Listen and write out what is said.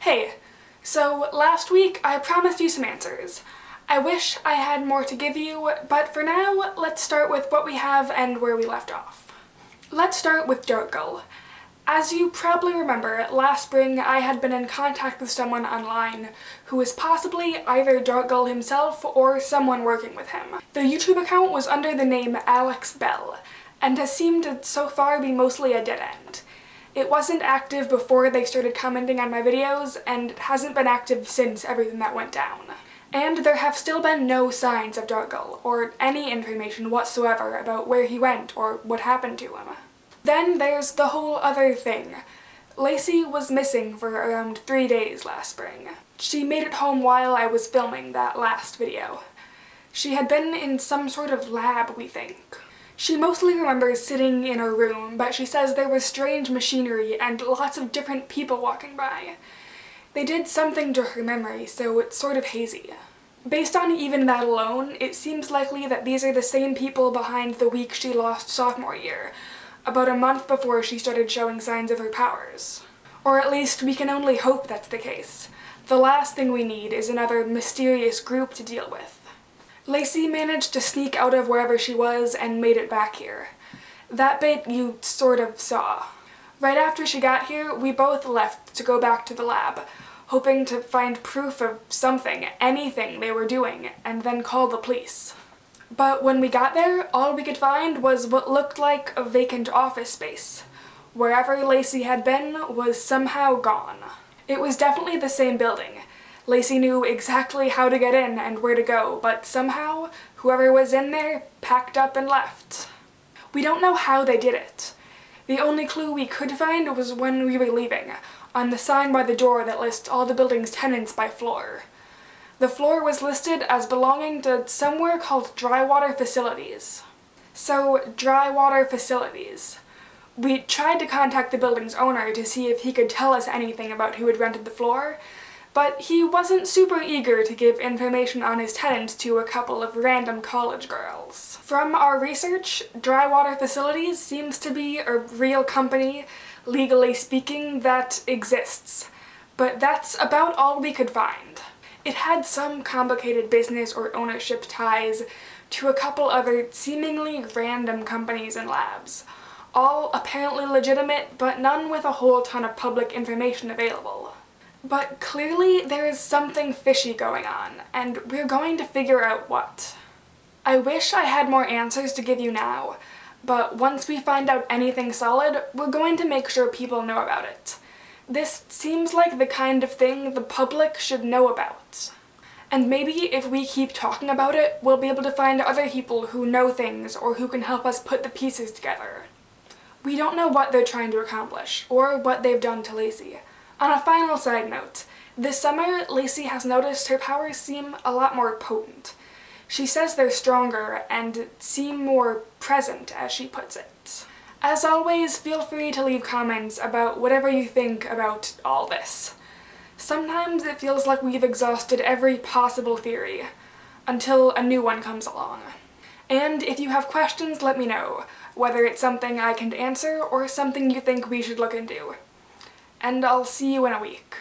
Hey, so last week I promised you some answers. I wish I had more to give you, but for now, let's start with what we have and where we left off. Let's start with Darkgull. As you probably remember, last spring I had been in contact with someone online who was possibly either Darkgull himself or someone working with him. The YouTube account was under the name Alex Bell, and has seemed to so far be mostly a dead end. It wasn't active before they started commenting on my videos, and it hasn't been active since everything that went down. And there have still been no signs of Darkgull, or any information whatsoever about where he went or what happened to him. Then there's the whole other thing. Lacey was missing for around 3 days last spring. She made it home while I was filming that last video. She had been in some sort of lab, we think. She mostly remembers sitting in her room, but she says there was strange machinery and lots of different people walking by. They did something to her memory, so it's sort of hazy. Based on even that alone, it seems likely that these are the same people behind the week she lost sophomore year, about a month before she started showing signs of her powers. Or at least we can only hope that's the case. The last thing we need is another mysterious group to deal with. Lacey managed to sneak out of wherever she was and made it back here. That bit you sort of saw. Right after she got here, we both left to go back to the lab, hoping to find proof of something, anything they were doing, and then call the police. But when we got there, all we could find was what looked like a vacant office space. Wherever Lacey had been was somehow gone. It was definitely the same building. Lacey knew exactly how to get in and where to go, but somehow, whoever was in there packed up and left. We don't know how they did it. The only clue we could find was when we were leaving, on the sign by the door that lists all the building's tenants by floor. The floor was listed as belonging to somewhere called Drywater Facilities. So, Drywater Facilities. We tried to contact the building's owner to see if he could tell us anything about who had rented the floor, but he wasn't super eager to give information on his tenants to a couple of random college girls. From our research, Drywater Facilities seems to be a real company, legally speaking, that exists. But that's about all we could find. It had some complicated business or ownership ties to a couple other seemingly random companies and labs, all apparently legitimate, but none with a whole ton of public information available. But clearly there is something fishy going on, and we're going to figure out what. I wish I had more answers to give you now, but once we find out anything solid, we're going to make sure people know about it. This seems like the kind of thing the public should know about. And maybe if we keep talking about it, we'll be able to find other people who know things or who can help us put the pieces together. We don't know what they're trying to accomplish, or what they've done to Lacey. On a final side note, this summer, Lacey has noticed her powers seem a lot more potent. She says they're stronger and seem more present, as she puts it. As always, feel free to leave comments about whatever you think about all this. Sometimes it feels like we've exhausted every possible theory, until a new one comes along. And if you have questions, let me know, whether it's something I can answer or something you think we should look into. And I'll see you in a week.